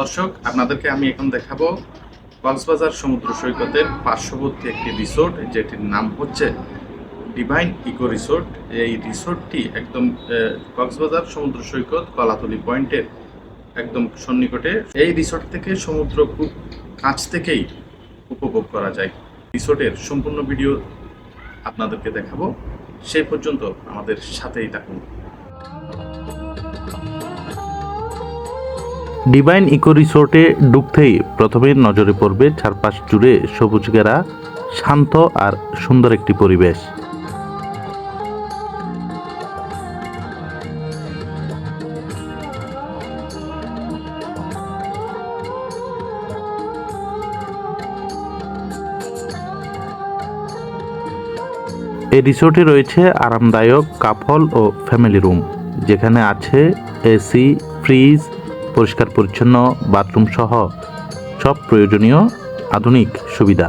দর্শক, আপনাদেরকে আমি এখন দেখাবো কক্সবাজার সমুদ্র সৈকতের পার্শ্ববর্তী একটি রিসোর্ট, যেটির নাম হচ্ছে ডিভাইন ইকো রিসোর্ট। এই রিসোর্টটি একদম কক্সবাজার সমুদ্র সৈকত কলাতলি পয়েন্টের একদম সন্নিকটে। এই রিসোর্ট থেকে সমুদ্র খুব কাছ থেকেই উপভোগ করা যায়। রিসোর্টের সম্পূর্ণ ভিডিও আপনাদেরকে দেখাবো, সেই পর্যন্ত আমাদের সাথেই থাকুন। ডিভাইন ইকো রিসোর্টে ঢুকতেই প্রথমে নজরে পড়বে চারপাশ জুড়ে সবুজ ঘেরা শান্ত আর সুন্দর একটি পরিবেশ। এই রিসোর্টে রয়েছে আরামদায়ক কাপল ও ফ্যামিলি রুম, যেখানে আছে এসি, ফ্রিজ, পরিষ্কার পরিচ্ছন্ন বাথরুম সহ সব প্রয়োজনীয় আধুনিক সুবিধা।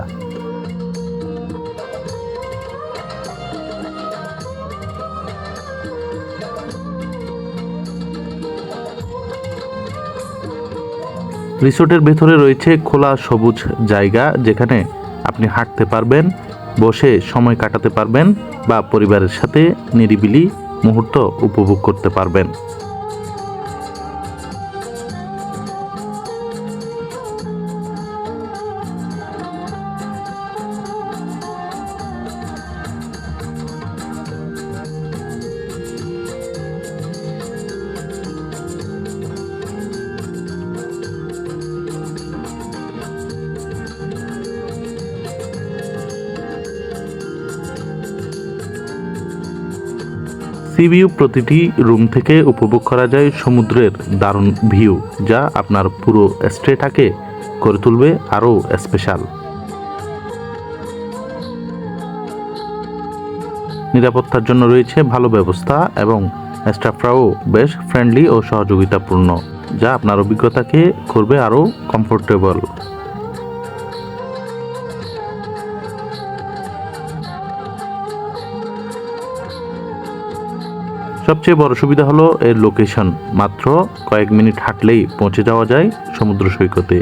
রিসোর্টের ভেতরে রয়েছে খোলা সবুজ জায়গা, যেখানে আপনি হাঁটতে পারবেন, বসে সময় কাটাতে পারবেন বা পরিবারের সাথে নিরিবিলি মুহূর্ত উপভোগ করতে পারবেন। সি ভিউ প্রতিটি রুম থেকে উপভোগ করা যায় সমুদ্রের দারুণ ভিউ, যা আপনার পুরো স্টেটাকে করে তুলবে আরও স্পেশাল। নিরাপত্তার জন্য রয়েছে ভালো ব্যবস্থা এবং স্টাফরাও বেশ ফ্রেন্ডলি ও সহযোগিতাপূর্ণ, যা আপনার অভিজ্ঞতাকে করবে আরও কমফোর্টেবল। সবচেয়ে বড় সুবিধা হলো এর লোকেশন। মাত্র কয়েক মিনিট হাঁটলেই পৌঁছে যাওয়া যায় সমুদ্র সৈকতে।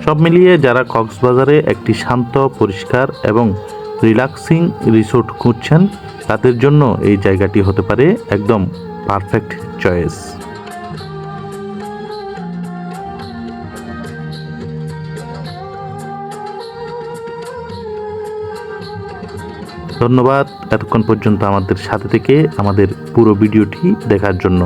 সব মিলিয়ে যারা কক্সবাজারে একটি শান্ত, পরিষ্কার এবং রিল্যাক্সিং রিসোর্ট খুঁজছেন, তাদের জন্য এই জায়গাটি হতে পারে একদম পারফেক্ট চয়েস। ধন্যবাদ এতক্ষণ পর্যন্ত আমাদের সাথে থেকে আমাদের পুরো ভিডিওটি দেখার জন্য।